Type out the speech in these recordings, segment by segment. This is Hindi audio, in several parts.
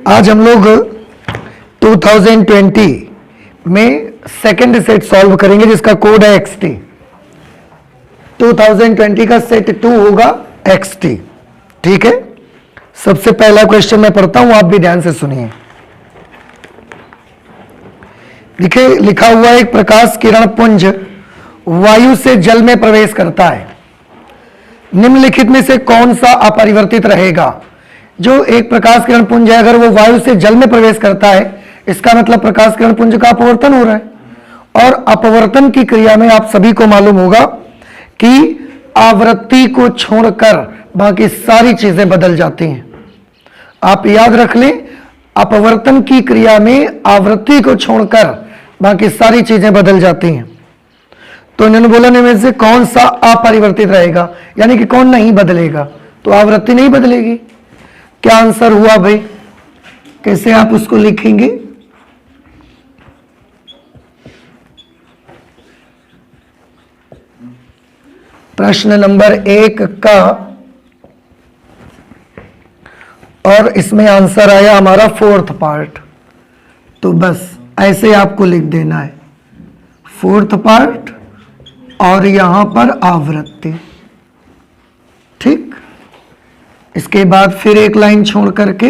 आज हम लोग 2020 में सेकंड सेट सॉल्व करेंगे जिसका कोड है XT। 2020 का सेट 2 होगा XT। ठीक है, सबसे पहला क्वेश्चन मैं पढ़ता हूं, आप भी ध्यान से सुनिए। देखिए लिखा हुआ है, एक प्रकाश किरण पुंज वायु से जल में प्रवेश करता है, निम्नलिखित में से कौन सा अपरिवर्तित रहेगा। जो एक प्रकाश किरण पुंज है, अगर वो वायु से जल में प्रवेश करता है, इसका मतलब प्रकाश किरण पुंज का अपवर्तन हो रहा है। और अपवर्तन की क्रिया में आप सभी को मालूम होगा कि आवृत्ति को छोड़कर बाकी सारी चीजें बदल जाती हैं। आप याद रख लें, अपवर्तन की क्रिया में आवृत्ति को छोड़कर बाकी सारी चीजें बदल जाती हैं। तो इन्होंने बोला में से कौन सा अपरिवर्तित रहेगा, यानी कि कौन नहीं बदलेगा। तो आवृत्ति नहीं बदलेगी। क्या आंसर हुआ भाई, कैसे आप उसको लिखेंगे। प्रश्न नंबर 1 का, और इसमें आंसर आया हमारा 4th पार्ट। तो बस ऐसे आपको लिख देना है, 4th पार्ट और यहां पर आवृत्ति। ठीक, इसके बाद फिर एक लाइन छोड़ करके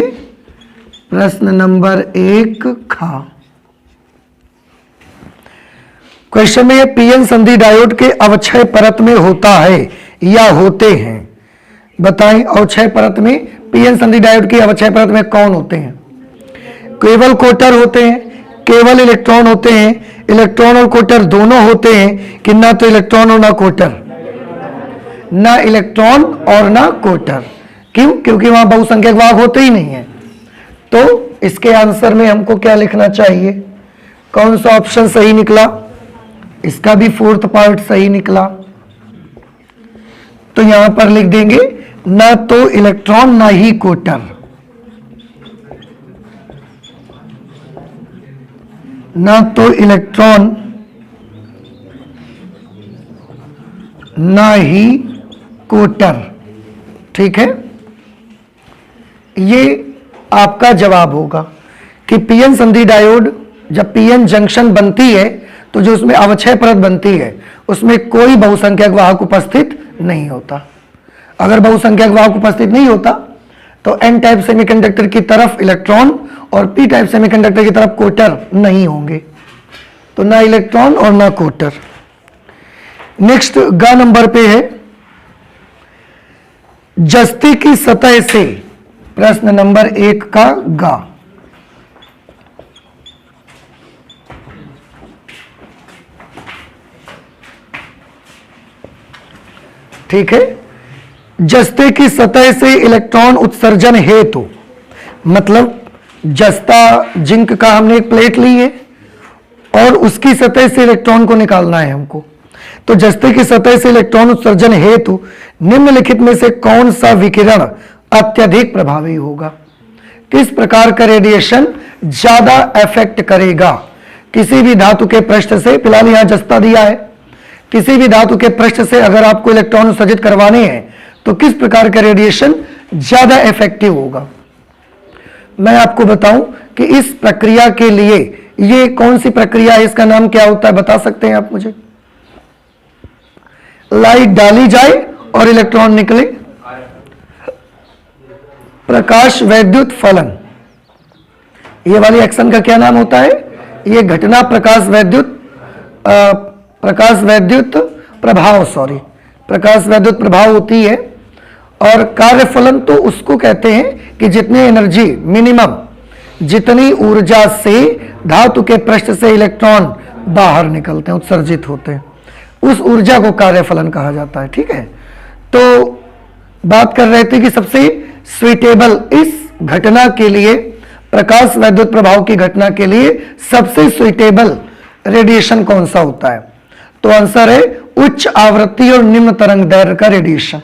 प्रश्न नंबर 1 खा। क्वेश्चन में पीएन संधि डायोड के अवक्षय परत में होता है या होते हैं, बताएं। अवक्षय परत में पीएन संधि डायोड की अवक्षय परत में कौन होते हैं। केवल कोटर होते हैं, केवल इलेक्ट्रॉन होते हैं, इलेक्ट्रॉन और कोटर दोनों होते हैं, कि ना तो इलेक्ट्रॉन और ना कोटर, ना इलेक्ट्रॉन और ना कोटर। क्यों? क्योंकि वहां बहुसंख्यक वाहक होते ही नहीं है। तो इसके आंसर में हमको क्या लिखना चाहिए, कौन सा ऑप्शन सही निकला। इसका भी 4th पार्ट सही निकला। तो यहां पर लिख देंगे ना तो इलेक्ट्रॉन ना ही कोटर, ना तो इलेक्ट्रॉन ना ही कोटर। ठीक है, ये आपका जवाब होगा कि पीएन संधि डायोड जब पीएन जंक्शन बनती है तो जो उसमें अवक्षय परत बनती है उसमें कोई बहुसंख्यक वाहक उपस्थित नहीं होता। अगर बहुसंख्यक वाहक उपस्थित नहीं होता तो एन टाइप सेमीकंडक्टर की तरफ इलेक्ट्रॉन और पी टाइप सेमीकंडक्टर की तरफ कोटर नहीं होंगे। तो ना इलेक्ट्रॉन और ना कोटर। नेक्स्ट ग नंबर पे है, जस्ते की सतह से, प्रश्न नंबर 1 का गा। ठीक है, जस्ते की सतह से इलेक्ट्रॉन उत्सर्जन हेतु, मतलब जस्ता जिंक का हमने एक प्लेट ली है और उसकी सतह से इलेक्ट्रॉन को निकालना है हमको। तो जस्ते की सतह से इलेक्ट्रॉन उत्सर्जन हेतु निम्नलिखित में से कौन सा विकिरण अत्यधिक प्रभावी होगा। किस प्रकार का रेडिएशन ज्यादा इफेक्ट करेगा। किसी भी धातु के पृष्ठ से, फिलहाल यहां जस्ता दिया है, किसी भी धातु के पृष्ठ से अगर आपको इलेक्ट्रॉन उत्सर्जित करवाने हैं तो किस प्रकार का रेडिएशन ज्यादा इफेक्टिव होगा। मैं आपको बताऊं कि इस प्रक्रिया के लिए, ये कौन सी प्रक्रिया है, इसका नाम क्या होता है, बता सकते हैं आप मुझे। लाइट डाली जाए और इलेक्ट्रॉन निकले, प्रकाश वैद्युत फलन। ये वाली एक्शन का क्या नाम होता है, ये घटना प्रकाश वैद्युत प्रभाव, प्रकाश वैद्युत प्रभाव होती है। और कार्यफलन तो उसको कहते हैं कि जितनी एनर्जी, मिनिमम जितनी ऊर्जा से धातु के पृष्ठ से इलेक्ट्रॉन बाहर निकलते हैं, उत्सर्जित होते हैं, उस ऊर्जा को कार्यफलन कहा जाता है। ठीक है, तो बात कर रहे थे कि सबसे स्वीटेबल इस घटना के लिए, प्रकाश वैद्युत प्रभाव की घटना के लिए सबसे स्वीटेबल रेडिएशन कौन सा होता है। तो आंसर है उच्च आवृत्ति और निम्न तरंग दैर्घ्य का रेडिएशन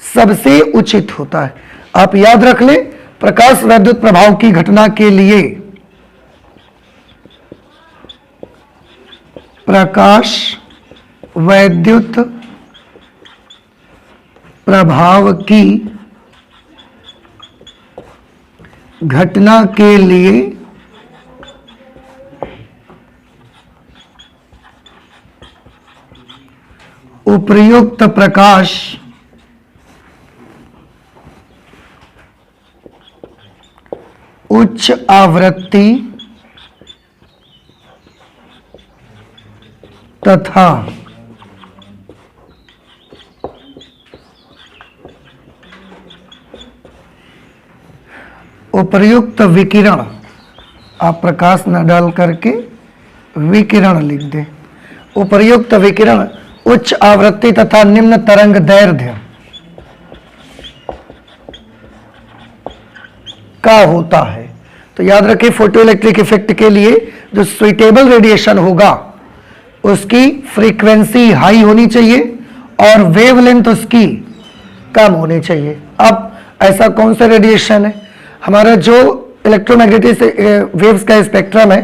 सबसे उचित होता है। आप याद रख लें, प्रकाश वैद्युत प्रभाव की घटना के लिए प्रकाश वैद्युत प्रभाव की घटना के लिए उपर्युक्त प्रकाश उच्च आवृत्ति तथा उपर्युक्त विकिरण, आप प्रकाश न डाल करके विकिरण लिख दें, उपर्युक्त विकिरण उच्च आवृत्ति तथा निम्न तरंग दैर्ध्य का होता है। तो याद रखें, फोटो इलेक्ट्रिक इफेक्ट के लिए जो सुइटेबल रेडिएशन होगा उसकी फ्रीक्वेंसी हाई होनी चाहिए और वेवलेंथ उसकी कम होनी चाहिए। अब ऐसा कौन सा रेडिएशन है? हमारा जो इलेक्ट्रोमैग्नेटिक वेव्स का स्पेक्ट्रम है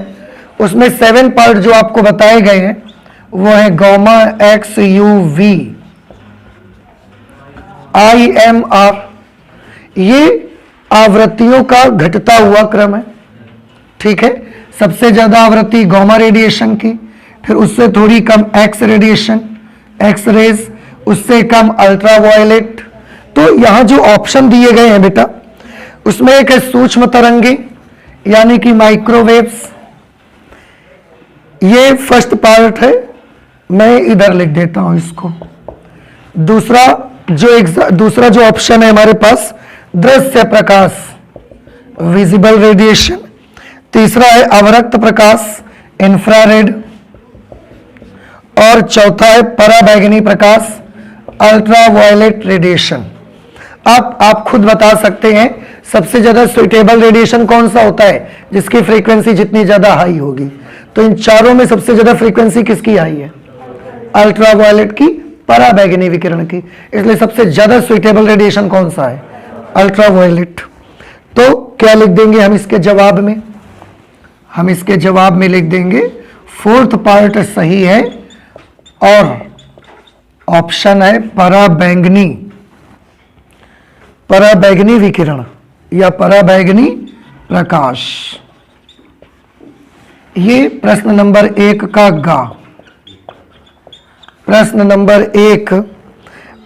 उसमें 7 पार्ट जो आपको बताए गए हैं वो है gamma, X, U, V, I, M, R. ये आवृत्तियों का घटता हुआ क्रम है, ठीक है। सबसे ज्यादा आवृत्ति गामा रेडिएशन की, फिर उससे थोड़ी कम एक्स रेडिएशन, एक्स रेज, उससे कम अल्ट्रावायलेट। तो यहां जो ऑप्शन दिए गए हैं बेटा, उसमें एक है सूक्ष्म तरंगे यानी कि माइक्रोवेव्स, ये फर्स्ट पार्ट है, मैं इधर लिख देता हूं इसको। दूसरा जो ऑप्शन है हमारे पास, दृश्य प्रकाश, विजिबल रेडिएशन। तीसरा है अवरक्त प्रकाश, इंफ्रारेड। और चौथा है पराबैंगनी प्रकाश, अल्ट्रावायलेट रेडिएशन। आप खुद बता सकते हैं सबसे ज्यादा सुइटेबल रेडिएशन कौन सा होता है, जिसकी फ्रीक्वेंसी जितनी ज्यादा हाई होगी। तो इन चारों में सबसे ज्यादा फ्रीक्वेंसी किसकी हाई है? अल्ट्रावायलेट की, पराबैंगनी विकिरण की। इसलिए सबसे ज्यादा सुइटेबल रेडिएशन कौन सा है? अल्ट्रावायलेट। तो क्या लिख देंगे हम इसके जवाब में? हम इसके जवाब में लिख देंगे फोर्थ पार्ट सही है और ऑप्शन है पराबैंगनी विकिरण या पराबैंगनी प्रकाश। ये प्रश्न नंबर 1 का गा। प्रश्न नंबर 1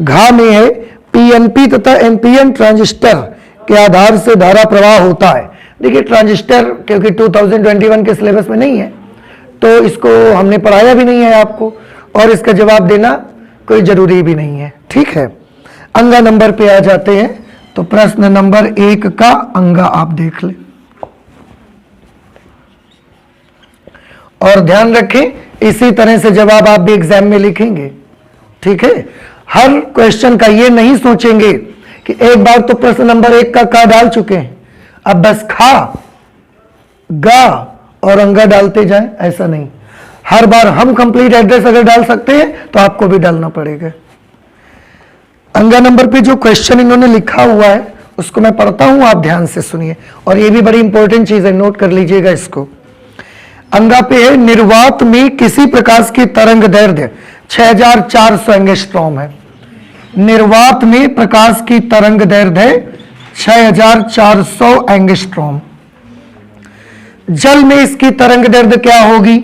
घा में है, पीएनपी तथा एनपीएन ट्रांजिस्टर के आधार से धारा प्रवाह होता है। देखिए ट्रांजिस्टर क्योंकि 2021 के सिलेबस में नहीं है तो इसको हमने पढ़ाया भी नहीं है आपको, और इसका जवाब देना कोई जरूरी भी नहीं है, ठीक है। अंगा नंबर पे आ जाते हैं। तो प्रश्न नंबर 1 का अंगा आप देख लें और ध्यान रखें, इसी तरह से जवाब आप भी एग्जाम में लिखेंगे, ठीक है। हर क्वेश्चन का ये नहीं सोचेंगे कि एक बार तो प्रश्न नंबर 1 का डाल चुके हैं, अब बस खा, गा और अंगा डालते जाएं, ऐसा नहीं। हर बार हम कंप्लीट एड्रेस अगर डाल सकते हैं तो आपको भी डालना पड़ेगा। अंगा नंबर पे जो क्वेश्चन इन्होंने लिखा हुआ है उसको मैं पढ़ता हूं, आप ध्यान से सुनिए, और ये भी बड़ी इंपॉर्टेंट चीज है, नोट कर लीजिएगा इसको। अंगा पे है, निर्वात में किसी प्रकाश की तरंग दैर्ध्य 6400 एंगस्ट्रॉम है। निर्वात में प्रकाश की तरंग दैर्ध्य 6400 एंगस्ट्रॉम। जल में इसकी तरंग दैर्ध्य क्या होगी?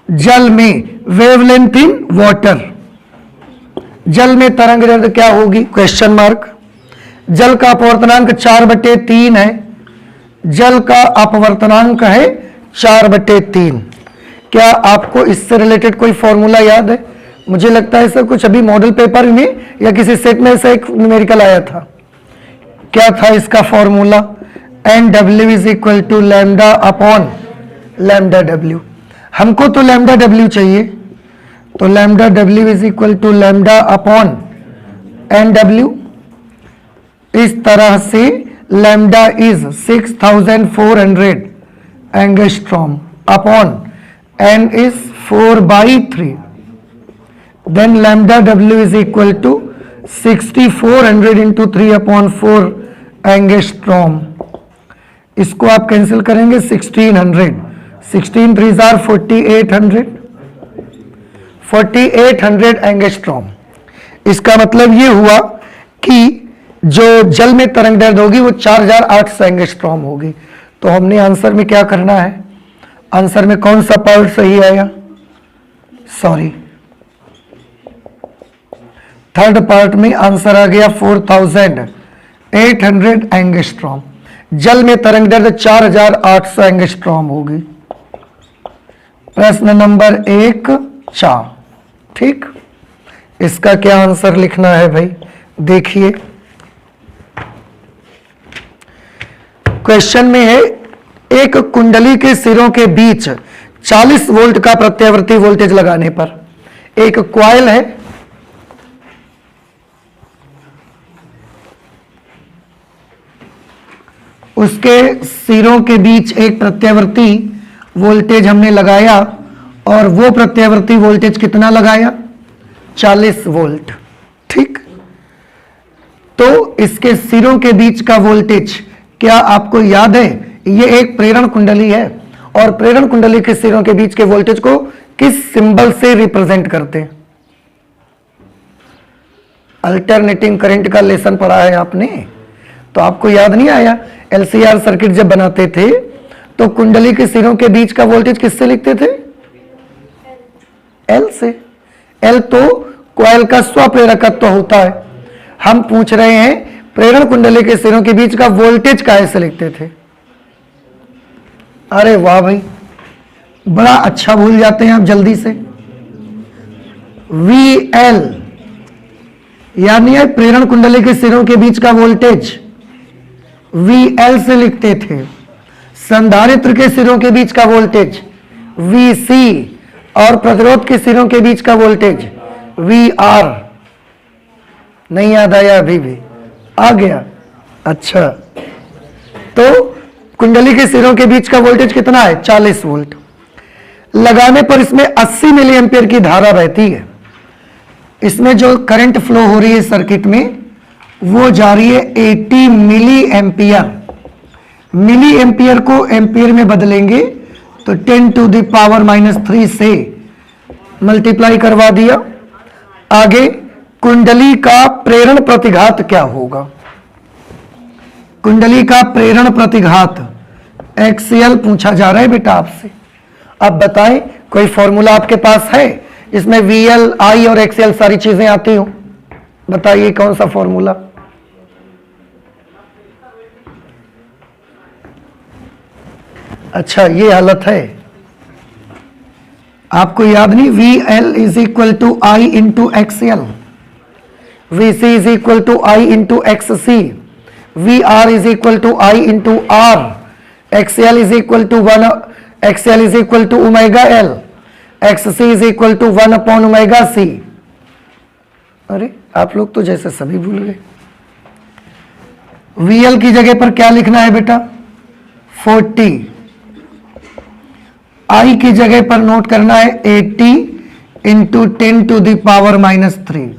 जल में वेवलेंथ इन वाटर, जल में तरंग दैर्ध्य क्या होगी? Question mark. जल का अपवर्तनांक 4/3 है, जल का अपवर्तनांक है 4/3। क्या आपको इससे रिलेटेड कोई फॉर्मूला याद है? मुझे लगता है सर कुछ अभी मॉडल पेपर में या किसी सेट में ऐसा एक न्यूमेरिकल आया था। क्या था इसका formula? NW is equal to lambda upon lambda W। हमको तो लैम्डा W चाहिए, तो lambda W is equal to lambda upon NW। इस तरह से lambda is 6400 angstrom upon N is 4/3, then lambda W is equal to 6400 into 3/4 angstrom. इसको आप कैंसिल करेंगे 1600, 16 3 are 4800 एंगस्ट्रॉम। इसका मतलब ये हुआ कि जो जल में तरंग दैर्ध्य होगी वो 4800 एंगस्ट्रॉम होगी। तो हमने आंसर में क्या करना है, आंसर में कौन सा पार्ट सही आया, सॉरी थर्ड पार्ट में आंसर आ गया 4800 एंगस्ट्रॉम। जल में तरंग दैर्ध्य 4800 एंगस्ट्रॉम होगी। प्रश्न नंबर 1 4। ठीक, इसका क्या आंसर लिखना है भाई, देखिए क्वेश्चन में है एक कुंडली के सिरों के बीच 40 वोल्ट का प्रत्यावर्ती वोल्टेज लगाने पर एक कॉइल है, उसके सिरों के बीच एक प्रत्यावर्ती वोल्टेज हमने लगाया और वो प्रत्यावर्ती वोल्टेज कितना लगाया, 40 वोल्ट। ठीक, तो इसके सिरों के बीच का वोल्टेज क्या आपको याद है, ये एक प्रेरण कुंडली है और प्रेरण कुंडली के सिरों के बीच के वोल्टेज को किस सिंबल से रिप्रेजेंट करते हैं। अल्टरनेटिंग करंट का लेसन पढ़ा है आपने, तो आपको याद नहीं आया, एलसीआर सर्किट जब बनाते थे तो कुंडली के सिरों के बीच का वोल्टेज किससे लिखते थे, एल से। एल तो कॉइल का स्वप्रेरकत्व होता है। हम पूछ रहे हैं प्रेरण कुंडली के सिरों के बीच का वोल्टेज कैसे लिखते थे। अरे वाह भाई, बड़ा अच्छा भूल जाते हैं आप जल्दी से। VL यानी प्रेरण कुंडली के सिरों के बीच का वोल्टेज VL से लिखते थे। संधारित्र के सिरों के बीच का वोल्टेज VC और प्रतिरोध के सिरों के बीच का वोल्टेज VR। नहीं याद आया, अभी भी आ गया। अच्छा, तो कुंडली के सिरों के बीच का वोल्टेज कितना है, 40 वोल्ट। लगाने पर इसमें 80 मिली एम्पियर की धारा बहती है। इसमें जो करंट फ्लो हो रही है सर्किट में वो जा रही है 80 मिली एम्पियर। मिली एम्पियर को एम्पियर में बदलेंगे तो 10⁻³ से मल्टीप्लाई करवा दिया। आगे कुंडली का प्रेरण प्रतिघात क्या होगा, कुंडली का प्रेरण प्रतिघात एक्सीएल पूछा जा रहा है बेटा आपसे। अब बताएं कोई फॉर्मूला आपके पास है इसमें VL I और XL सारी चीजें आती हो, बताइए कौन सा फॉर्मूला। अच्छा, ये हालत है, आपको याद नहीं, VL = I × XL, VC = I × XC, VR = I × R, XL = 1/ωL, XC = 1/ωC। अरे आप लोग तो जैसे सभी भूल गए। VL की जगह पर क्या लिखना है बेटा, 40। I की जगह पर नोट करना है 80 × 10⁻³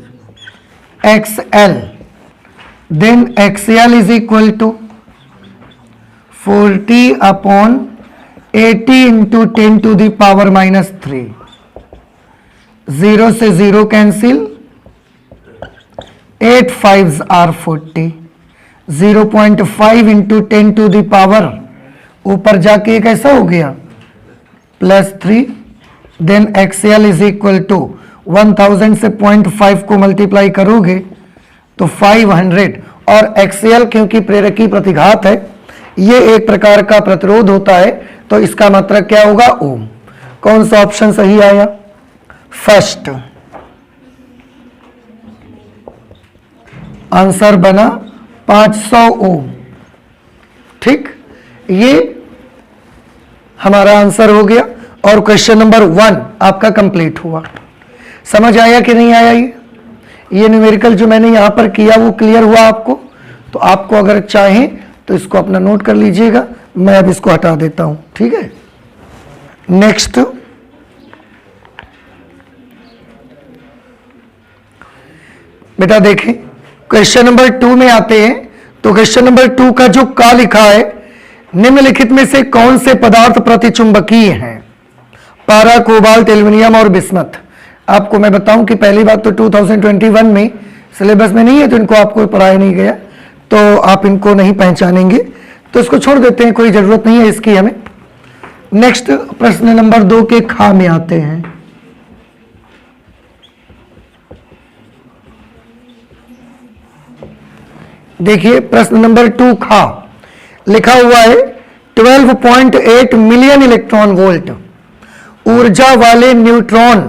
XL। Then XL = 40/80 × 10⁻³। 0 से 0 कैंसिल, 8 5s are 40। 0.5 × 10⁻, ऊपर जाके एक ऐसा हो गया +3। देन XL = 1000 से 0.5 को मल्टीप्लाई करोगे तो 500। और XL क्योंकि प्रेरकी प्रतिघात है, ये एक प्रकार का प्रतिरोध होता है, तो इसका मात्रक क्या होगा, ओम। कौन सा ऑप्शन सही आया, फर्स्ट। आंसर बना 500 ओम। ठीक, ये हमारा आंसर हो गया और क्वेश्चन नंबर 1 आपका कंप्लीट हुआ। समझ आया कि नहीं आया, ये न्यूमेरिकल जो मैंने यहां पर किया वो क्लियर हुआ आपको। तो आपको अगर चाहें तो इसको अपना नोट कर लीजिएगा, मैं अब इसको हटा देता हूं। ठीक है, नेक्स्ट बेटा देखें, क्वेश्चन नंबर 2 में आते हैं। तो क्वेश्चन नंबर 2 का जो का लिखा है, निम्नलिखित में से कौन से पदार्थ प्रतिचुंबकीय हैं, पारा, कोबाल्ट, एल्युमिनियम और बिस्मथ। आपको मैं बताऊं कि पहली बात तो 2021 में सिलेबस में नहीं है, तो इनको आपको पढ़ाया नहीं गया। तो आप इनको नहीं पहचानेंगे, तो इसको छोड़ देते हैं, कोई जरूरत नहीं है इसकी हमें। नेक्स्ट प्रश्न नंबर 2 के खा में आते हैं। देखिए प्रश्न नंबर 2 खा लिखा हुआ है 12.8 मिलियन इलेक्ट्रॉन वोल्ट ऊर्जा वाले न्यूट्रॉन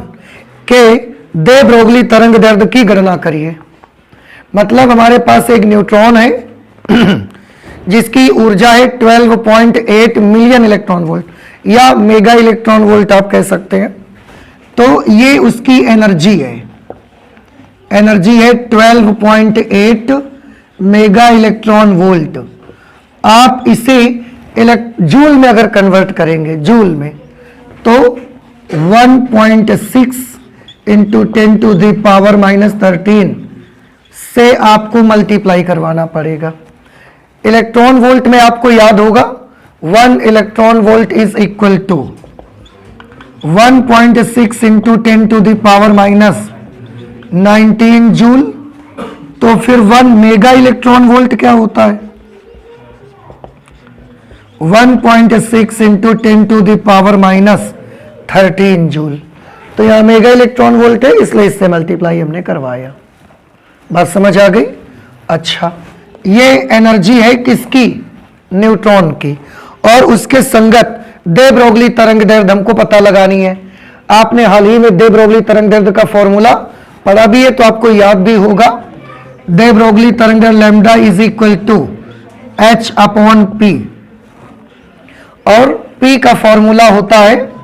के दे ब्रोगली तरंग दैर्ध्य की गणना करिए। मतलब हमारे पास एक न्यूट्रॉन है जिसकी ऊर्जा है 12.8 मिलियन इलेक्ट्रॉन वोल्ट या मेगा इलेक्ट्रॉन वोल्ट आप कह सकते हैं। तो ये उसकी एनर्जी है, एनर्जी है 12.8 मेगा इलेक्ट्रॉन वोल्ट। आप इसे जूल में अगर कन्वर्ट करेंगे, जूल में, तो 1.6 इंटू 10 टू द पावर -13 से आपको मल्टीप्लाई करवाना पड़ेगा। इलेक्ट्रॉन वोल्ट में आपको याद होगा 1 electron volt is equal to 1.6 into 10 to the power -19 joule. तो फिर 1 मेगा इलेक्ट्रॉन वोल्ट क्या होता है? 1.6 into 10 to the power -13 joule. तो यहां मेगा इलेक्ट्रॉन वोल्ट है, इसलिए इससे मल्टीप्लाई हमने करवाया। बात समझ आ गई? अच्छा, ये एनर्जी है किसकी? न्यूट्रॉन की। और उसके संगत दे ब्रोगली तरंग दैर्ध्य हमको पता लगानी है। आपने हाल ही में दे ब्रोगली तरंग दैर्ध्य का फॉर्मूला पढ़ा भी है, तो आपको याद भी होगा। दे ब्रोगली तरंग दैर्ध्य lambda is equal to h upon p, और p का फॉर्मूला होता है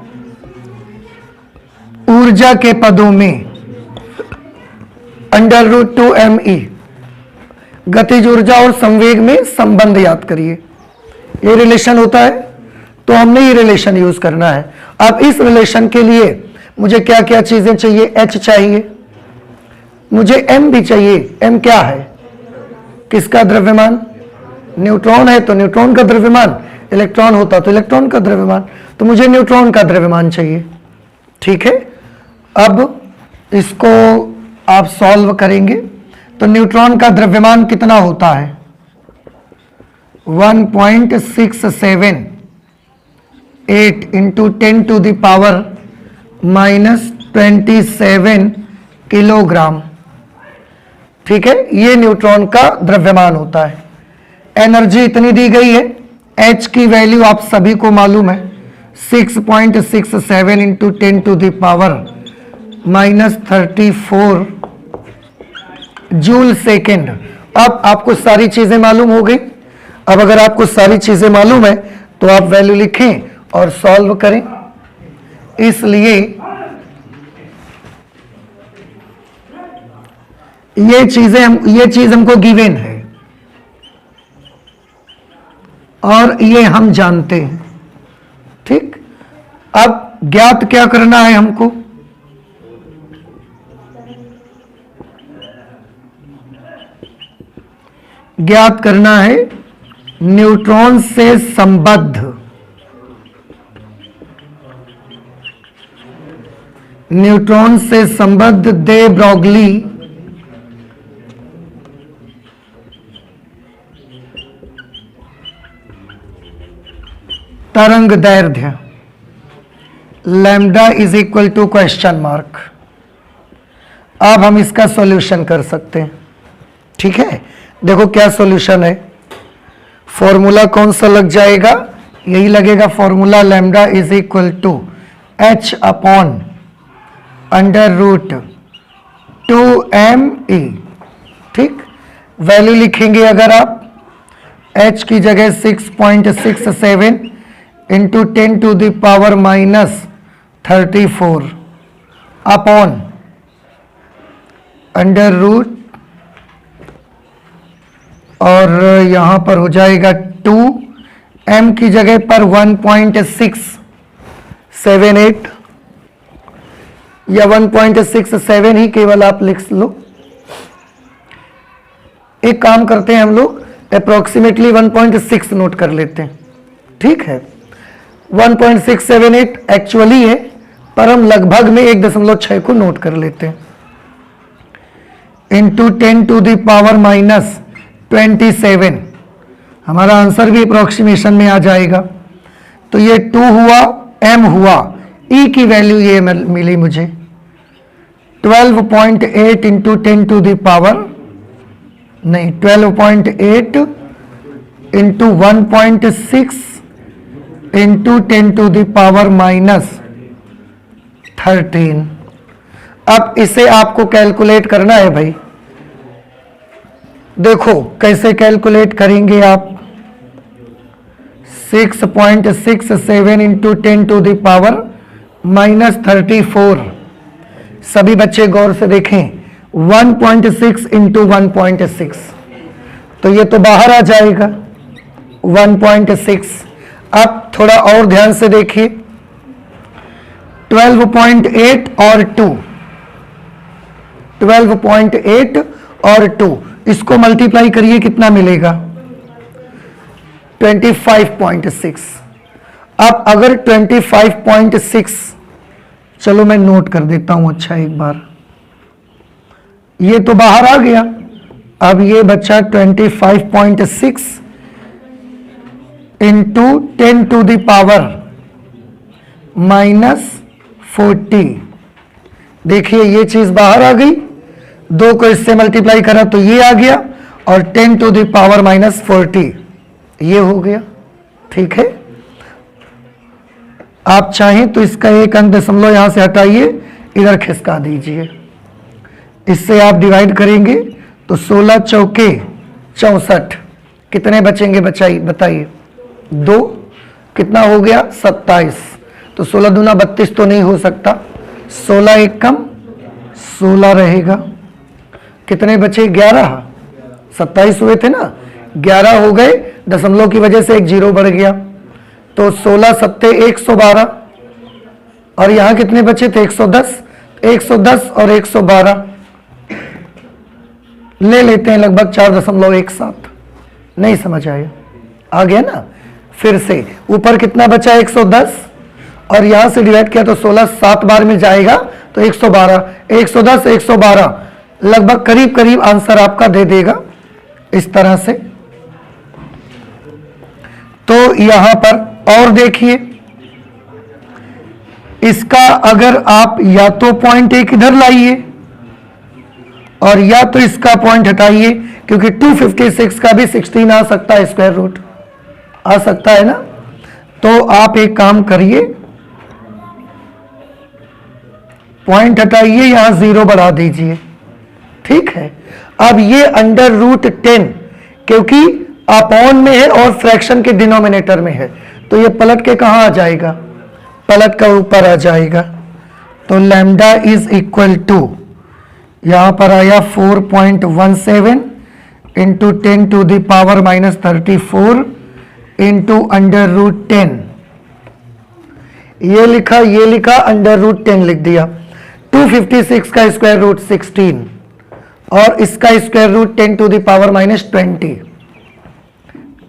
ऊर्जा के पदों में √2me। गतिज ऊर्जा और संवेग में संबंध याद करिए, ये रिलेशन होता है, तो हमने ये रिलेशन यूज करना है। अब इस रिलेशन के लिए मुझे क्या क्या चीजें चाहिए? h चाहिए, मुझे m भी चाहिए। m क्या है? किसका द्रव्यमान? न्यूट्रॉन है तो न्यूट्रॉन का द्रव्यमान, इलेक्ट्रॉन होता तो इलेक्ट्रॉन का द्रव्यमान, तो मुझे न्यूट्रॉन का द्रव्यमान चाहिए। ठीक है, अब इसको आप सॉल्व करेंगे तो न्यूट्रॉन का द्रव्यमान कितना होता है? 1.678 into 10 to the power -27 kilogram. ठीक है, ये न्यूट्रॉन का द्रव्यमान होता है। एनर्जी इतनी दी गई है, h की वैल्यू आप सभी को मालूम है 6.67 into 10 to the power -34 joule second. अब आपको सारी चीजें मालूम हो गई। अब अगर आपको सारी चीजें मालूम है तो आप वैल्यू लिखें और सॉल्व करें। इसलिए ये चीज हमको गिवन है और ये हम जानते हैं। ठीक, अब ज्ञात क्या करना है हमको? ज्ञात करना है न्यूट्रॉन से संबद्ध दे ब्रोगली तरंग दैर्ध्य lambda is equal to question mark. अब हम इसका सॉल्यूशन कर सकते हैं। ठीक है, देखो क्या सॉल्यूशन है। फॉर्मूला कौन सा लग जाएगा? यही लगेगा formula, lambda is equal to h upon √2me। ठीक, वैल्यू लिखेंगे अगर आप h की जगह 6.67 into 10 to the power -34 upon √ और यहां पर हो जाएगा 2, m की जगह पर 1.678 या 1.67 ही केवल आप लिख लो। एक काम करते हैं हम लोग, अप्रोक्सीमेटली 1.6 नोट कर लेते हैं। ठीक है, 1.678 एक्चुअली है, पर हम लगभग में 1.6 को नोट कर लेते हैं। इंटू 10 टू द पावर 27, हमारा आंसर भी अप्रोक्सीमेशन में आ जाएगा। तो ये 2 हुआ, m हुआ, e की वैल्यू ये मिली मुझे 12.8 इंटू 10 टू द पावर, नहीं 12.8 into 1.6 into 10 to the power -13। अब इसे आपको कैलकुलेट करना है भाई। देखो कैसे कैलकुलेट करेंगे आप। 6.67 इंटू 10 टू द पावर -34। सभी बच्चे गौर से देखें, 1.6 इंटू 1.6, तो ये तो बाहर आ जाएगा 1.6। अब थोड़ा और ध्यान से देखिए, 12.8 और 2, 12.8 और 2, इसको मल्टीप्लाई करिए, कितना मिलेगा 25.6। अब अगर 25.6, चलो मैं नोट कर देता हूं, अच्छा एक बार, ये तो बाहर आ गया। अब ये बच्चा 25.6 इंटू 10 टू द पावर -40। देखिए ये चीज बाहर आ गई, 2 को इससे मल्टीप्लाई करा तो ये आ गया, और 10 टू द पावर -40 ये हो गया। ठीक है, आप चाहें तो इसका एक अंक दशमलव यहां से हटाइए, इधर खिसका दीजिए, इससे आप डिवाइड करेंगे तो 16 चौके 64, कितने बचेंगे बताइए 2, कितना हो गया 27। तो 16 दूना 32 तो नहीं हो सकता, 16 एक कम 16 रहेगा, कितने बचे 11, 27 हुए थे ना, 11 हो गए, दशमलव की वजह से एक जीरो बढ़ गया, तो 16 सत्ते 112, और यहां कितने बचे थे 110, 110 और 112 ले लेते हैं, लगभग 4.17। नहीं समझ आया, आ गया ना। फिर से ऊपर कितना बचा 110, और यहां से डिवाइड किया तो 16 7 बार में जाएगा तो 112, 110 112, लगभग करीब करीब आंसर आपका दे देगा इस तरह से। तो यहां पर और देखिए, इसका अगर आप या तो पॉइंट एक इधर लाइए और या तो इसका पॉइंट हटाइए, क्योंकि 256 का भी 16 आ सकता है, स्क्वायर रूट आ सकता है ना। तो आप एक काम करिए, पॉइंट हटाइए, यहां 0 बढ़ा दीजिए। ठीक है, अब ये √10 क्योंकि अपॉन में है और फ्रैक्शन के डिनोमिनेटर में है, तो ये पलट के कहां आ जाएगा, पलट का ऊपर आ जाएगा। तो लैम्डा इज इक्वल टू, यहां पर आया 4.17 into 10 to the power -34 into √10। ये लिखा √10 लिख दिया। 256 का स्क्वायर रूट 16 और इसका square root 10 to the power -20,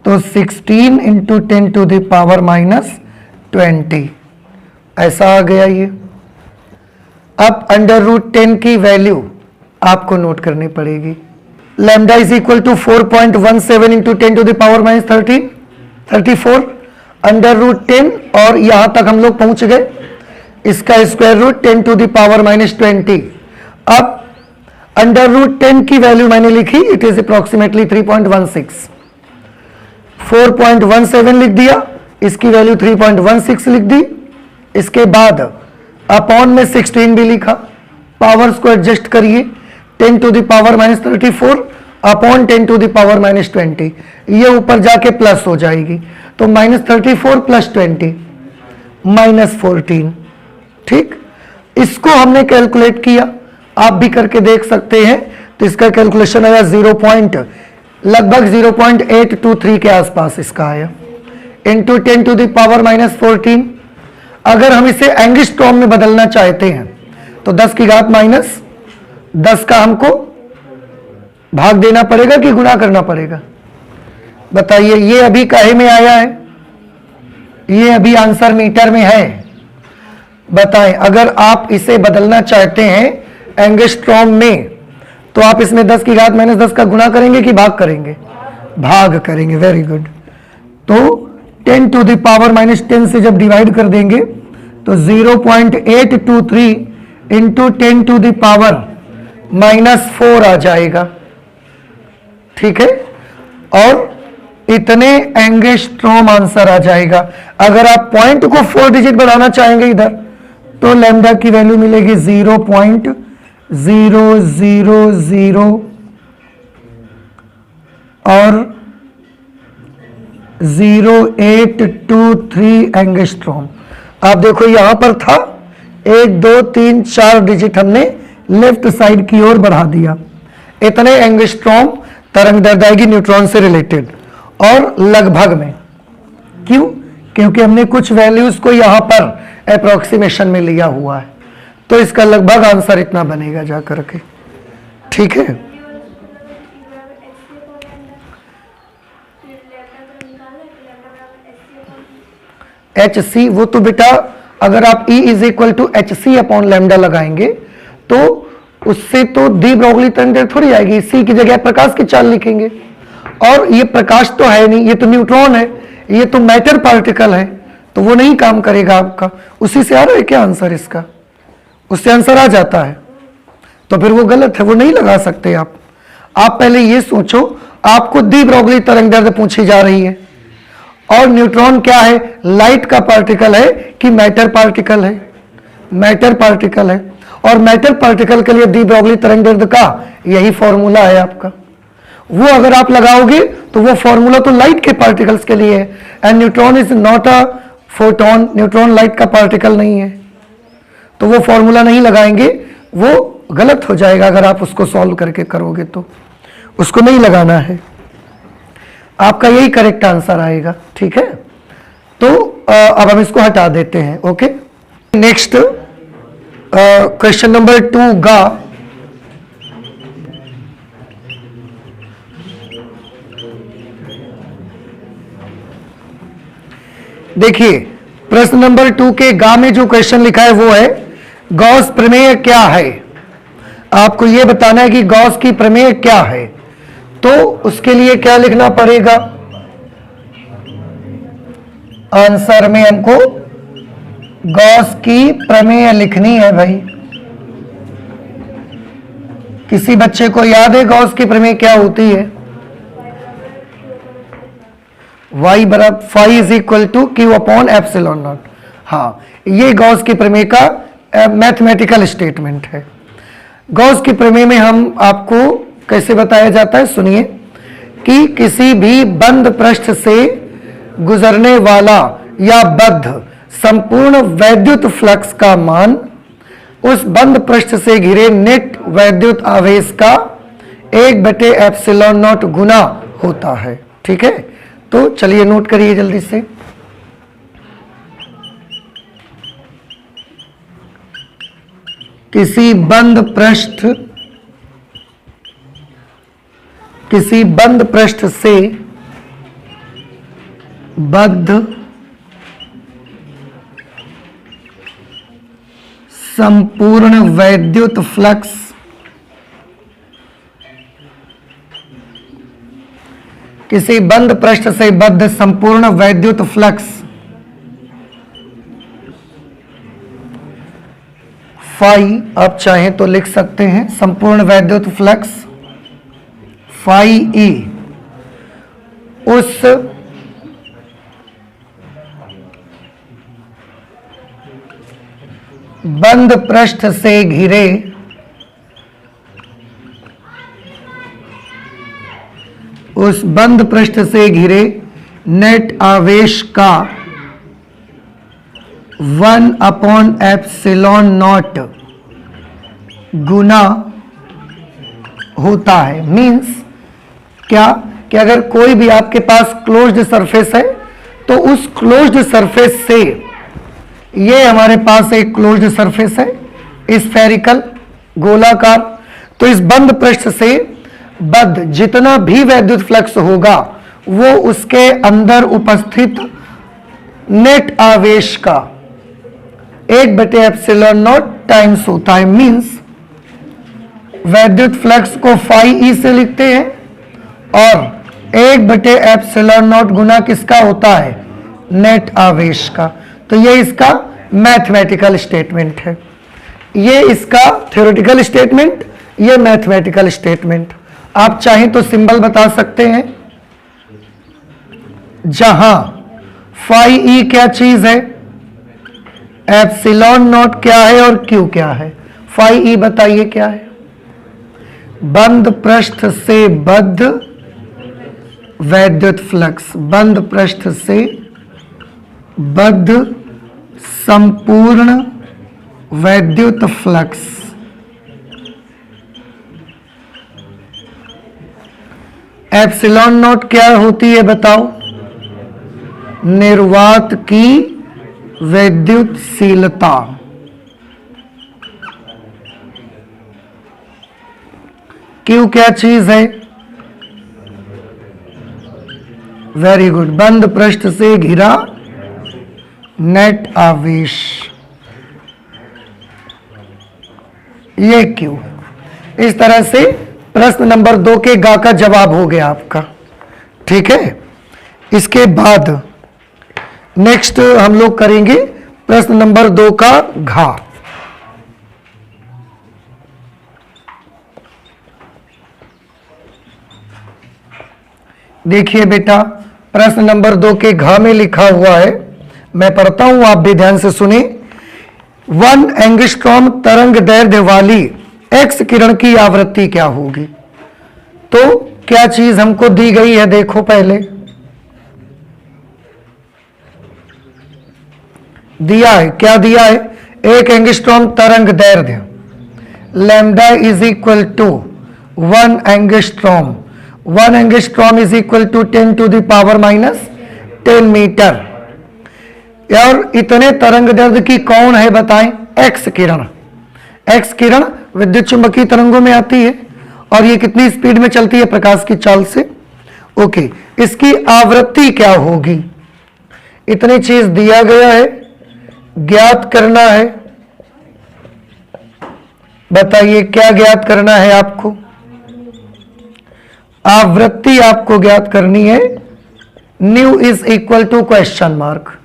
तो 16 इंटू 10 टू द पावर -20 ऐसा आ गया ये। अब √10 की वैल्यू आपको नोट करनी पड़ेगी। Lambda is equal to 4.17 into 10 to the power -34 √10, और यहां तक हम लोग पहुंच गए, इसका square root 10 to the power -20। अब √10 की वैल्यू मैंने लिखी, इट इज अप्रोक्सीमेटली 3.16, 4.17 लिख दिया, इसकी वैल्यू 3.16 लिख दी। इसके बाद अपॉन में 16 भी लिखा, पावर्स को एडजस्ट करिए, 10 to the power -34 upon 10 to the power -20, ये ऊपर जाके प्लस हो जाएगी, तो -34 + 20 -14। ठीक, इसको हमने कैलकुलेट किया, आप भी करके देख सकते हैं। तो इसका कैलकुलेशन आया लगभग 0.823 के आसपास इसका आया, इंटू 10 टू द पावर -14। अगर हम इसे एंगस्ट्रॉम में बदलना चाहते हैं तो 10 की घात -10 का हमको भाग देना पड़ेगा कि गुणा करना पड़ेगा, बताइए। ये अभी काहे में आया है, ये अभी आंसर मीटर में है, बताएं। अगर आप इसे बदलना चाहते हैं एंगस्ट्रॉम में तो आप इसमें 10 की घात -10 का गुणा करेंगे कि भाग करेंगे, भाग करेंगे, वेरी गुड। तो 10 टू द पावर -10 से जब डिवाइड कर देंगे तो 0.823 इंटू 10 टू द पावर -4 आ जाएगा, ठीक है। और इतने एंगस्ट्रॉम आंसर आ जाएगा। अगर आप पॉइंट को 4 डिजिट बढ़ाना चाहेंगे इधर तो लैम्डा की वैल्यू मिलेगी 0.000 और 0823 एंगस्ट्रॉम। आप देखो यहां पर था 1 2 3 4 डिजिट हमने लेफ्ट साइड की ओर बढ़ा दिया। इतने एंगस्ट्रॉम तरंग दैर्ध्य आएगी न्यूट्रॉन से रिलेटेड, और लगभग में। क्यों? क्योंकि हमने कुछ वैल्यूज को यहां पर अप्रोक्सीमेशन में लिया हुआ है, तो इसका लगभग आंसर इतना बनेगा जा करके, ठीक है। एच सी, वो तो बेटा अगर आप E is equal to H C upon lambda लगाएंगे तो उससे तो डी ब्रोगली तरंग थोड़ी आएगी, सी की जगह प्रकाश की चाल लिखेंगे, और ये प्रकाश तो है नहीं, ये तो न्यूट्रॉन है, ये तो मैटर पार्टिकल है, तो वो नहीं काम करेगा आपका। उसी से आ रहा है क्या आंसर इसका? उससे आंसर आ जाता है, तो फिर वो गलत है, वो नहीं लगा सकते आप। पहले ये सोचो, आपको डी ब्रोगली तरंग दैर्ध्य पूछी जा रही है, और न्यूट्रॉन क्या है? लाइट का पार्टिकल है कि मैटर पार्टिकल है? मैटर पार्टिकल है, और मैटर पार्टिकल के लिए डी ब्रोगली तरंग दैर्ध्य का यही फॉर्मूला है आपका। वो अगर आप लगाओगे तो वो फॉर्मूला तो लाइट के पार्टिकल्स के लिए है, and neutron is not a photon, neutron light का पार्टिकल नहीं है, तो वो फॉर्मूला नहीं लगाएंगे, वो गलत हो जाएगा। अगर आप उसको सॉल्व करके करोगे तो उसको नहीं लगाना है, आपका यही करेक्ट आंसर आएगा, ठीक है। तो अब हम इसको हटा देते हैं, ओके। नेक्स्ट क्वेश्चन नंबर 2 गा देखिए, प्रश्न नंबर 2 के गा में जो क्वेश्चन लिखा है वो है गॉस प्रमेय क्या है। आपको यह बताना है कि गॉस की प्रमेय क्या है, तो उसके लिए क्या लिखना पड़ेगा? आंसर में हमको गॉस की प्रमेय लिखनी है भाई। किसी बच्चे को याद है गॉस की प्रमेय क्या होती है? y बराबर phi is equal to Q upon epsilon naught. हाँ, ये गॉस की प्रमेय का मैथमेटिकल स्टेटमेंट है। गॉस की प्रमेय में हम आपको कैसे बताया जाता है, सुनिए, कि किसी भी बंद पृष्ठ से गुजरने वाला या बद्ध संपूर्ण वैद्युत फ्लक्स का मान उस बंद पृष्ठ से घिरे नेट वैद्युत आवेश का 1/एप्सिलॉन नॉट गुना होता है, ठीक है। तो चलिए नोट करिए जल्दी से। किसी बंद पृष्ठ से बद्ध संपूर्ण वैद्युत फ्लक्स किसी बंद पृष्ठ से बद्ध संपूर्ण वैद्युत फ्लक्स फाई, आप चाहें तो लिख सकते हैं संपूर्ण वैद्युत फ्लक्स फाई ई, उस बंद पृष्ठ से घिरे नेट आवेश का 1/एप्सिलॉन नॉट गुना होता है। मींस क्या कि अगर कोई भी आपके पास क्लोज्ड सरफेस है तो उस क्लोज्ड सरफेस से, ये हमारे पास एक क्लोज्ड सरफेस है स्फेरिकल गोलाकार, तो इस बंद पृष्ठ से बद्ध जितना भी वैद्युत फ्लक्स होगा वो उसके अंदर उपस्थित नेट आवेश का 1/एप्सिलॉन नॉट टाइम्स होता है। मींस वैद्युत फ्लक्स को फाई ई से लिखते हैं और 1/ε0 गुना किसका होता है? नेट आवेश का। तो ये इसका मैथमेटिकल स्टेटमेंट है, ये इसका थ्योरेटिकल स्टेटमेंट, ये मैथमेटिकल स्टेटमेंट। आप चाहें तो सिंबल बता सकते हैं, जहां फाई ई क्या चीज है, एप्सिलॉन नॉट क्या है और क्यू क्या है। फाई ई बताइए क्या है? बंद पृष्ठ से बद्ध वैद्युत फ्लक्स, बंद पृष्ठ से बद्ध संपूर्ण वैद्युत फ्लक्स। एप्सिलॉन नॉट क्या होती है बताओ? निर्वात की वैद्युतशीलता। क्यू क्या चीज है? वेरी गुड, बंद पृष्ठ से घिरा नेट आवेश, ये क्यू। इस तरह से प्रश्न नंबर 2 के गा का जवाब हो गया आपका। ठीक है, इसके बाद नेक्स्ट हम लोग करेंगे प्रश्न नंबर 2 का घा। देखिए बेटा, प्रश्न नंबर 2 के घ में लिखा हुआ है, मैं पढ़ता हूं, आप भी ध्यान से सुने। 1 एंगस्ट्रॉम तरंग दैर्ध्य वाली एक्स किरण की आवृत्ति क्या होगी? तो क्या चीज हमको दी गई है? देखो पहले दिया है, क्या दिया है? 1 एंगस्ट्रॉम तरंग दैर्ध्य, lambda is equal to 1 angstrom. 1 angstrom is equal to 10 to the power minus 10 metre. और इतने तरंग दैर्ध्य की कौन है बताएं? एक्स किरण। एक्स किरण विद्युत चुंबकीय तरंगों में आती है और ये कितनी स्पीड में चलती है? प्रकाश की चाल से। ओके, इसकी आवृत्ति क्या होगी? इतनी चीज दिया गया है, ज्ञात करना है। बताइए क्या ज्ञात करना है आपको? आवृत्ति आपको ज्ञात करनी है। Nu is equal to question mark.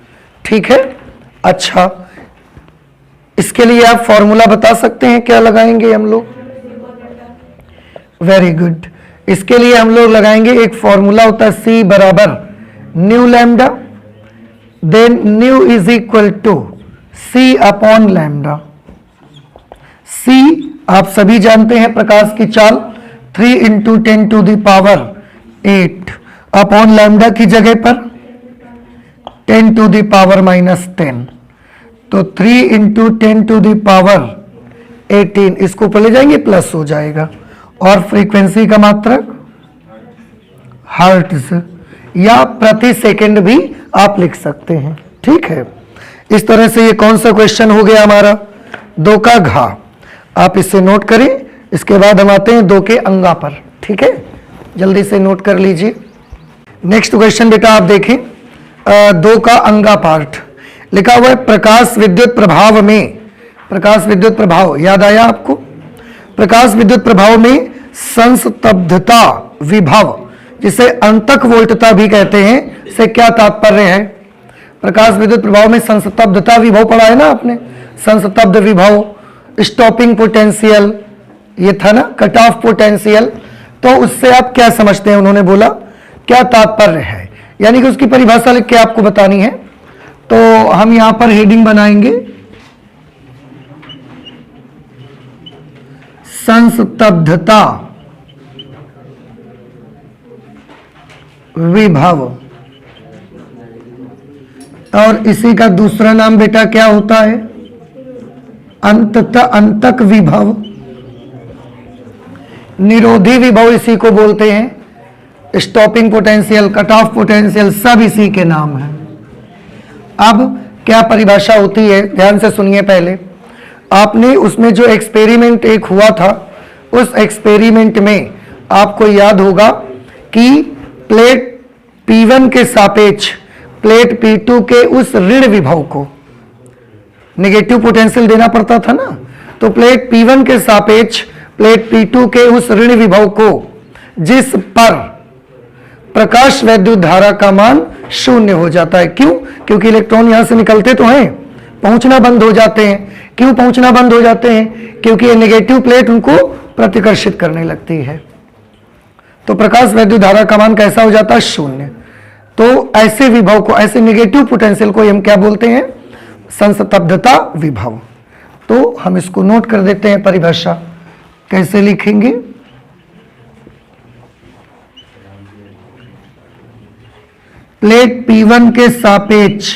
ठीक है, अच्छा, इसके लिए आप फॉर्मूला बता सकते हैं, क्या लगाएंगे हम लोग? वेरी गुड, इसके लिए हम लोग लगाएंगे एक फॉर्मूला होता है C बराबर nu lambda, then nu is equal to C upon lambda. C आप सभी जानते हैं प्रकाश की चाल 3 into 10 to the power 8 upon lambda की जगह पर 10 टू द पावर माइनस 10, तो 3 इंटू 10 टू द पावर 18, इसको ऊपर ले जाएंगे प्लस हो जाएगा। और फ्रीक्वेंसी का मात्रक हर्ट्ज या प्रति सेकंड भी आप लिख सकते हैं। ठीक है, इस तरह से ये कौन सा क्वेश्चन हो गया हमारा? 2 का घा। आप इसे नोट करें, इसके बाद हम आते हैं 2 के अंगा पर। ठीक है, जल्दी से नोट कर लीजिए। नेक्स्ट क्वेश्चन बेटा आप देखें, 2 का अंगा पार्ट लिखा हुआ है, प्रकाश विद्युत प्रभाव में, प्रकाश विद्युत प्रभाव याद आया आपको? प्रकाश विद्युत प्रभाव में संस्तब्धता विभव, जिसे अंतक वोल्टता भी कहते हैं, से क्या तात्पर्य है? प्रकाश विद्युत प्रभाव में संस्तब्धता विभव पढ़ा है ना आपने? संस्तब्ध विभव, स्टॉपिंग पोटेंशियल, ये था ना, कट ऑफ पोटेंशियल। तो उससे आप क्या समझते हैं? उन्होंने बोला क्या तात्पर्य है, यानी कि उसकी परिभाषा लिख के आपको बतानी है। तो हम यहां पर हेडिंग बनाएंगे संस्तब्धता विभव, और इसी का दूसरा नाम बेटा क्या होता है? अंतक विभव, निरोधी विभव इसी को बोलते हैं। Stopping potential, cut off potential, सब इसी के नाम है। अब क्या परिभाषा होती है, ध्यान से सुनिए। पहले आपने उसमें जो एक्सपेरिमेंट एक हुआ था, उस एक्सपेरिमेंट में आपको याद होगा कि प्लेट P1 के सापेक्ष प्लेट P2 के उस ऋण विभव को नेगेटिव पोटेंशियल देना पड़ता था ना। तो प्लेट P1 के सापेक्ष प्लेट P2 के उस ऋण विभव को जिस पर प्रकाश वैद्युत धारा का मान शून्य हो जाता है। क्यों? क्योंकि इलेक्ट्रॉन यहां से निकलते तो हैं, पहुंचना बंद हो जाते हैं। क्यों पहुंचना बंद हो जाते हैं? क्योंकि ये नेगेटिव प्लेट उनको प्रतिकर्षित करने लगती है। तो प्रकाश वैद्युत धारा का मान कैसा हो जाता है? शून्य। तो ऐसे विभव को, ऐसे नेगेटिव पोटेंशियल को हम क्या बोलते हैं? संस्तब्धता विभव। तो हम इसको नोट कर देते हैं। परिभाषा कैसे लिखेंगे? प्लेट P1 के सापेक्ष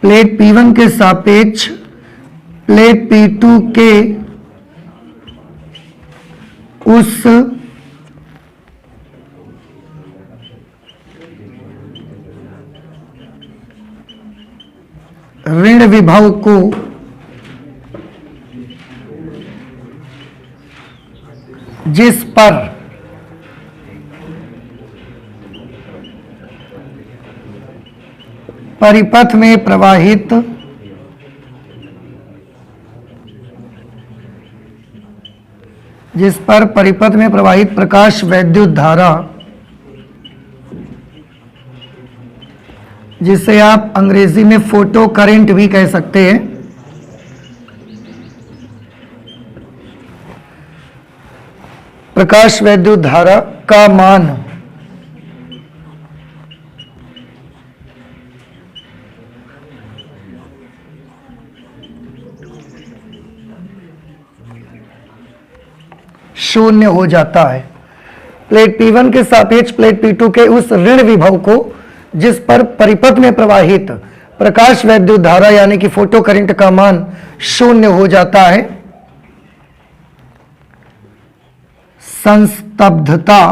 प्लेट P1 के सापेक्ष प्लेट P2 के उस ऋण विभव को जिस पर परिपथ में प्रवाहित प्रकाश वैद्युत धारा, जिसे आप अंग्रेजी में फोटो करंट भी कह सकते हैं, प्रकाश वैद्युत धारा का मान शून्य हो जाता है। प्लेट P1 के सापेक्ष प्लेट P2 के उस ऋण विभव को जिस पर परिपथ में प्रवाहित प्रकाश वैद्युत धारा यानी कि फोटो करंट का मान शून्य हो जाता है, संस्तब्धता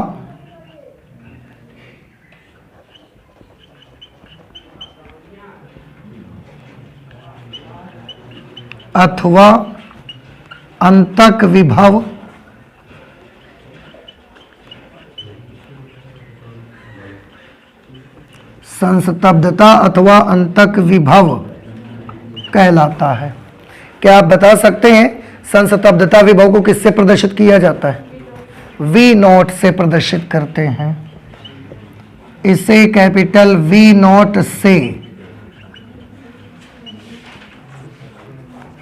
अथवा अंतक विभव संस्तब्धता अथवा अंतक विभव कहलाता है। क्या आप बता सकते हैं संस्तब्धता विभव को किससे प्रदर्शित किया जाता है? V0 से प्रदर्शित करते हैं। इसे कैपिटल V0 से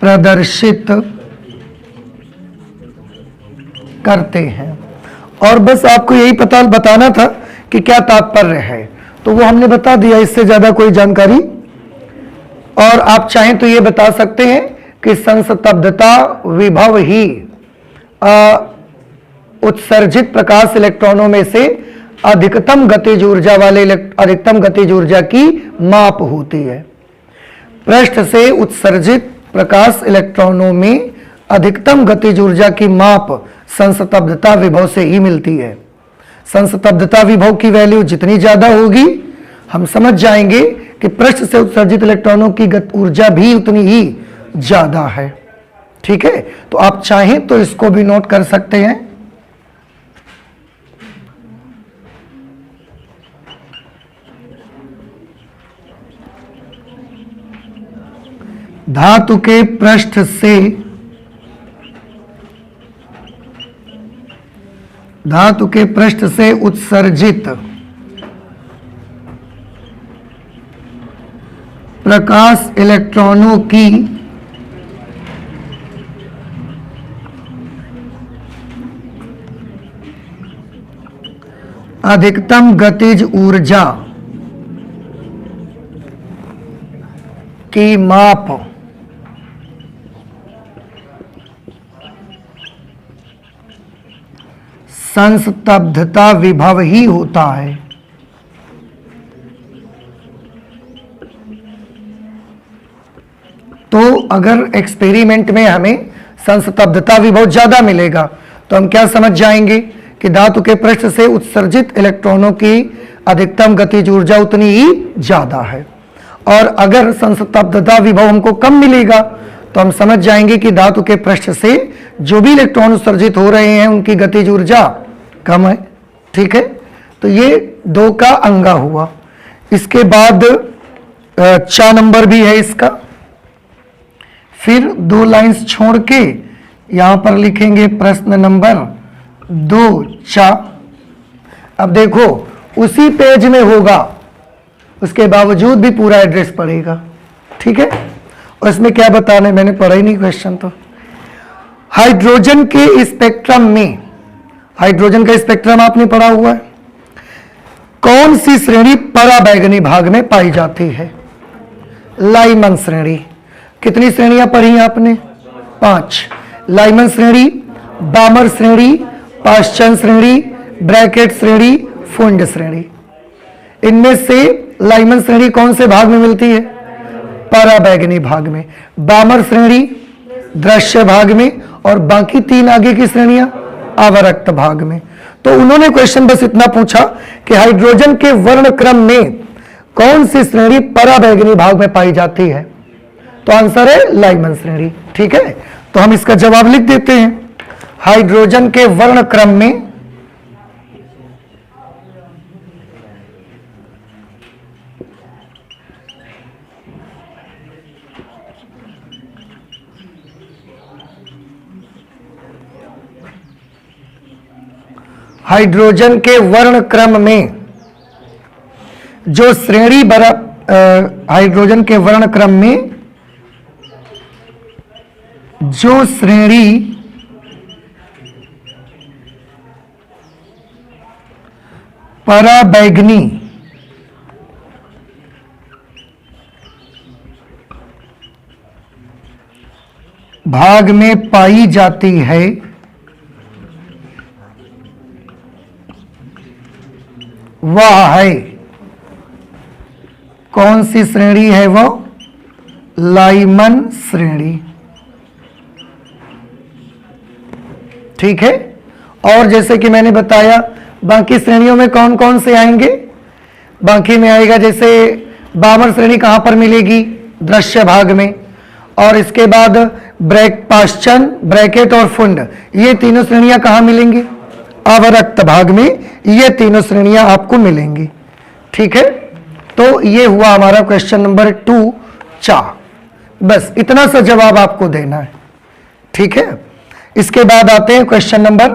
प्रदर्शित करते हैं। और बस आपको यही बताना था कि क्या तात्पर्य है, तो वो हमने बता दिया, इससे ज्यादा कोई जानकारी। और आप चाहें तो ये बता सकते हैं कि संस्तब्धता विभव ही उत्सर्जित प्रकाश इलेक्ट्रॉनों में से अधिकतम गतिज ऊर्जा वाले अधिकतम गतिज ऊर्जा की माप होती है। पृष्ठ से उत्सर्जित प्रकाश इलेक्ट्रॉनों में अधिकतम गतिज ऊर्जा की माप संस्तब्धता विभव से ही मिलती है। संस्तब्धता विभव की वैल्यू जितनी ज्यादा होगी, हम समझ जाएंगे कि पृष्ठ से उत्सर्जित इलेक्ट्रॉनों की ऊर्जा भी उतनी ही ज्यादा है। ठीक है, तो आप चाहें तो इसको भी नोट कर सकते हैं। धातु के पृष्ठ से उत्सर्जित प्रकाश इलेक्ट्रॉनों की अधिकतम गतिज ऊर्जा की माप संस्तब्धता विभव ही होता है। तो अगर एक्सपेरिमेंट में हमें संस्तब्धता विभव ज्यादा मिलेगा तो हम क्या समझ जाएंगे कि धातु के पृष्ठ से उत्सर्जित इलेक्ट्रॉनों की अधिकतम गतिज ऊर्जा उतनी ही ज्यादा है। और अगर संस्तब्धता विभव हमको कम मिलेगा तो हम समझ जाएंगे कि धातु के पृष्ठ से जो भी इलेक्ट्रॉन उत्सर्जित हो रहे हैं उनकी गतिज ऊर्जा कम है। ठीक है, तो ये 2 का अंगा हुआ। इसके बाद 4 नंबर भी है इसका। फिर 2 लाइंस छोड़ के यहां पर लिखेंगे प्रश्न नंबर 2 चा। अब देखो उसी पेज में होगा, उसके बावजूद भी पूरा एड्रेस पड़ेगा, ठीक है। और इसमें क्या बताना है, मैंने पढ़ा ही नहीं क्वेश्चन तो। हाइड्रोजन के स्पेक्ट्रम में, हाइड्रोजन का स्पेक्ट्रम आपने पढ़ा हुआ है, कौन सी श्रेणी पराबैंगनी भाग में पाई जाती है? लाइमन श्रेणी। कितनी श्रेणियां पढ़ी आपने? 5। लाइमन श्रेणी, बामर श्रेणी, पाश्चन श्रेणी, ब्रैकेट श्रेणी, फुंड श्रेणी। इनमें से लाइमन श्रेणी कौन से भाग में मिलती है? पराबैंगनी भाग में। बामर श्रेणी दृश्य भाग में, और बाकी 3 आगे की श्रेणियां अवरक्त भाग में। तो उन्होंने क्वेश्चन बस इतना पूछा कि हाइड्रोजन के वर्ण क्रम में कौन सी श्रेणी पराबैंगनी भाग में पाई जाती है? तो आंसर है लाइमन श्रेणी, ठीक है। तो हम इसका जवाब लिख देते हैं। हाइड्रोजन के वर्ण क्रम में हाइड्रोजन के वर्ण क्रम में जो श्रेणी हाइड्रोजन के वर्ण क्रम में जो श्रेणी पराबैंगनी भाग में पाई जाती है वह है, कौन सी श्रेणी है वो? लाइमन श्रेणी, ठीक है। और जैसे कि मैंने बताया बाकी श्रेणियों में कौन कौन से आएंगे? बाकी में आएगा जैसे बामर श्रेणी कहां पर मिलेगी? दृश्य भाग में। और इसके बाद पाश्चन, ब्रैकेट और फुंड, ये तीनों श्रेणियां कहां मिलेंगी? अवरक्त भाग में ये तीनों श्रेणियां आपको मिलेंगी, ठीक है। तो ये हुआ हमारा क्वेश्चन नंबर 2 चा। बस इतना सा जवाब आपको देना है, ठीक है। इसके बाद आते हैं क्वेश्चन नंबर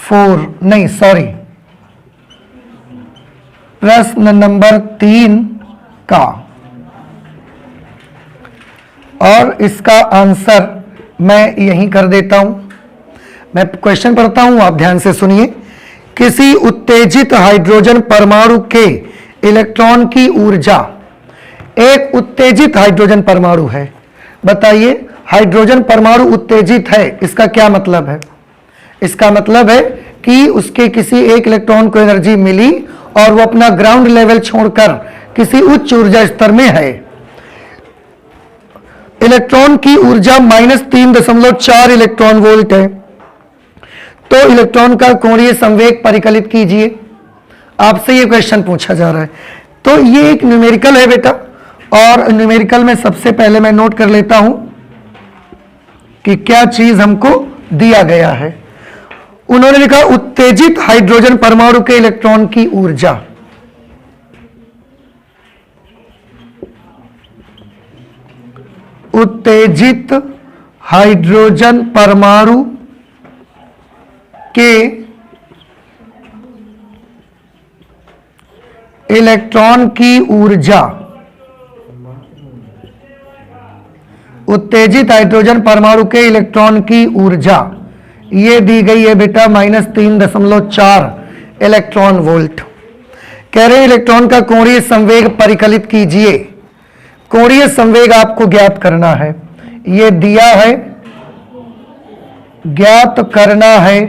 4, नहीं सॉरी, प्रश्न नंबर 3 का। और इसका आंसर मैं यहीं कर देता हूं। मैं क्वेश्चन पढ़ता हूं, आप ध्यान से सुनिए। किसी उत्तेजित हाइड्रोजन परमाणु के इलेक्ट्रॉन की ऊर्जा, एक उत्तेजित हाइड्रोजन परमाणु है, बताइए हाइड्रोजन परमाणु उत्तेजित है, इसका क्या मतलब है? इसका मतलब है कि उसके किसी एक इलेक्ट्रॉन को एनर्जी मिली और वो अपना ग्राउंड लेवल छोड़कर किसी उच्च ऊर्जा स्तर में है। इलेक्ट्रॉन की ऊर्जा -3.4 इलेक्ट्रॉन वोल्ट है। तो इलेक्ट्रॉन का कोणीय संवेग परिकलित कीजिए। आपसे ये क्वेश्चन पूछा जा रहा है। तो ये एक न्यूमेरिकल है बेटा, और न्यूमेरिकल में सबसे पहले मैं नोट कर लेता हूं कि क्या चीज हमको दिया गया है। उन्होंने लिखा उत्तेजित हाइड्रोजन परमाणु के इलेक्ट्रॉन की ऊर्जा। उत्तेजित हाइड्रोजन परमाणु के इलेक्ट्रॉन की ऊर्जा, उत्तेजित हाइड्रोजन परमाणु के इलेक्ट्रॉन की ऊर्जा ये दी गई है बेटा -3.4 इलेक्ट्रॉन वोल्ट। कह रहे हैं इलेक्ट्रॉन का कोणीय संवेग परिकलित कीजिए। कोणीय संवेग आपको ज्ञात करना है, ये दिया है, ज्ञात करना है।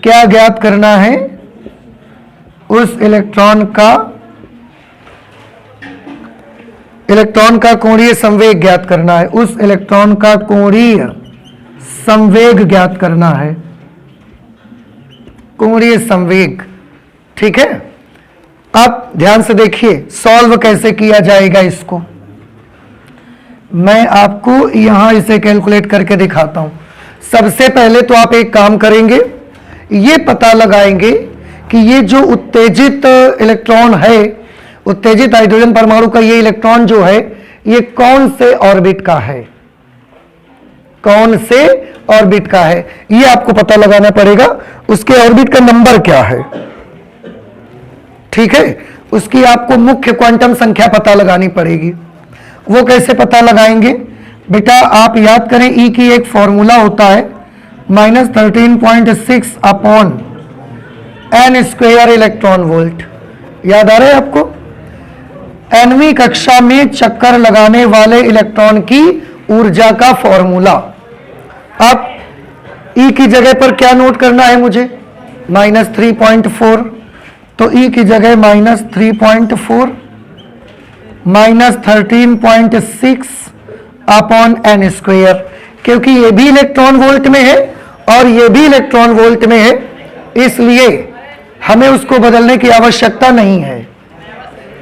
क्या ज्ञात करना है? उस इलेक्ट्रॉन का कोणीय संवेग ज्ञात करना है। उस इलेक्ट्रॉन का कोणीय संवेग ज्ञात करना है, कोणीय संवेग, ठीक है। आप ध्यान से देखिए सॉल्व कैसे किया जाएगा इसको। मैं आपको यहां इसे कैलकुलेट करके दिखाता हूं। सबसे पहले तो आप एक काम करेंगे, ये पता लगाएंगे कि ये जो उत्तेजित इलेक्ट्रॉन है, उत्तेजित हाइड्रोजन परमाणु का ये इलेक्ट्रॉन जो है ये कौन से ऑर्बिट का है। कौन से ऑर्बिट का है, ये आपको पता लगाना पड़ेगा। उसके ऑर्बिट का नंबर क्या है, ठीक है, उसकी आपको मुख्य क्वांटम संख्या पता लगानी पड़ेगी। वो कैसे पता लगाएंगे बेटा, आप याद करें ई की एक फॉर्मूला होता है -13.6 upon n square electron volt. याद आ रहा है आपको? nवीं कक्षा में चक्कर लगाने वाले इलेक्ट्रॉन की ऊर्जा का फॉर्मूला। आप ई की जगह पर क्या नोट करना है मुझे, -3.4, तो ई की जगह -3.4 -13.6 अपॉन n स्क्वायर, क्योंकि ये भी इलेक्ट्रॉन वोल्ट में है और ये भी इलेक्ट्रॉन वोल्ट में है, इसलिए हमें उसको बदलने की आवश्यकता नहीं है।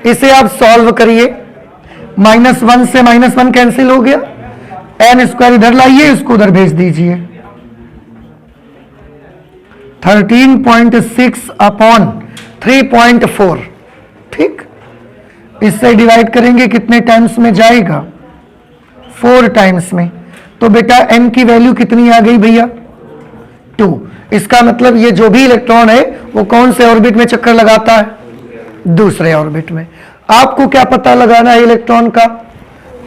इसे आप सॉल्व करिए, -1 से -1 कैंसिल हो गया, n स्क्वायर इधर लाइए, इसको उधर भेज दीजिए। 13.6 अपॉन 3.4, ठीक, इससे डिवाइड करेंगे कितने टाइम्स में जाएगा, 4 टाइम्स में। तो बेटा n की वैल्यू कितनी आ गई भैया, 2। इसका मतलब ये जो भी इलेक्ट्रॉन है वो कौन से ऑर्बिट में चक्कर लगाता है, दूसरे ऑर्बिट में। आपको क्या पता लगाना है, इलेक्ट्रॉन का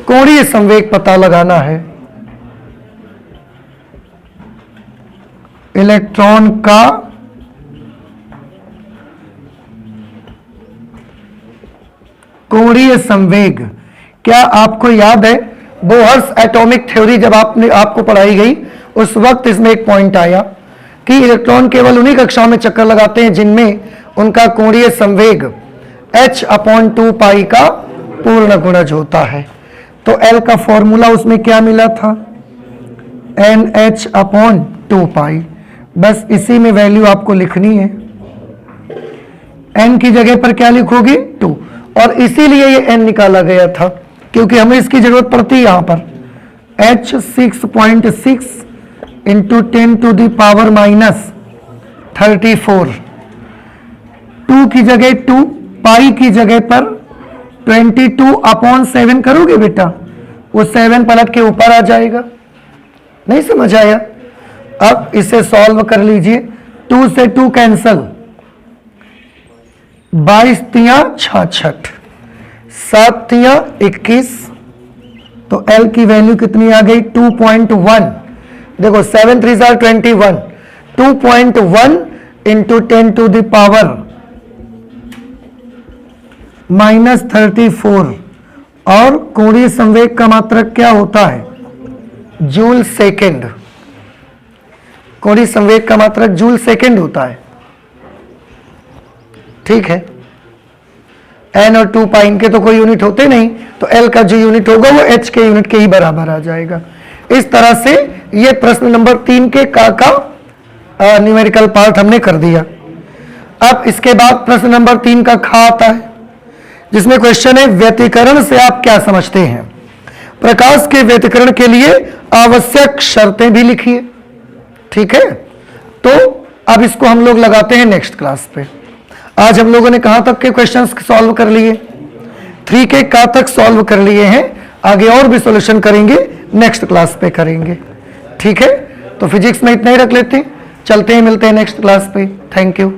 कोणीय संवेग पता लगाना है। इलेक्ट्रॉन का कोणीय संवेग, क्या आपको याद है बोहर्स एटॉमिक थ्योरी जब आपको पढ़ाई गई, उस वक्त इसमें एक पॉइंट आया कि इलेक्ट्रॉन केवल उन्हीं कक्षाओं में चक्कर लगाते हैं जिनमें उनका कोणीय संवेग h/2 पाई का पूर्ण गुणज होता है। तो L का फॉर्मूला उसमें क्या मिला था, NH/2 पाई। बस इसी में वैल्यू आपको लिखनी है। n की जगह पर क्या लिखोगे, 2, और इसीलिए ये n निकाला गया था क्योंकि हमें इसकी जरूरत पड़ती है। यहां पर h 6.6 इंटू 10⁻34, 2 की जगह 2, पाई की जगह पर 22/7 करोगे बेटा, वो 7 पलट के ऊपर आ जाएगा। नहीं समझ आया? अब इसे सॉल्व कर लीजिए, 2 से 2 कैंसल, 22 तियां 66, 7 तियां 21, तो L की वैल्यू कितनी आ गई, 2.1। देखो 7 3 21, 2.1 इंटू 10⁻34, और कोणीय संवेग का मात्रक क्या होता है, जूल सेकेंड। कोणीय संवेग का मात्रक जूल सेकेंड होता है, ठीक है। n और 2 पाई इनके तो कोई यूनिट होते नहीं, तो L का जो यूनिट होगा वो h के यूनिट के ही बराबर आ जाएगा। इस तरह से ये प्रश्न नंबर 3 के का न्यूमेरिकल पार्ट हमने कर दिया। अब इसके बाद प्रश्न नंबर 3 का खा आता है, जिसमें क्वेश्चन है व्यतिकरण से आप क्या समझते हैं। प्रकाश के व्यतिकरण के लिए आवश्यक शर्तें भी लिखिए, ठीक है। तो अब इसको हम लोग लगाते हैं नेक्स्ट क्लास पे। आज हम लोगों ने कहां तक के क्वेश्चंस सॉल्व कर लिए, 3 के का तक सॉल्व कर लिए हैं। आगे और भी सॉल्यूशन करेंगे, नेक्स्ट क्लास पे करेंगे, ठीक है। तो फिजिक्स में इतना ही रख लेते हैं, चलते हैं, मिलते हैं नेक्स्ट क्लास पे। Thank you.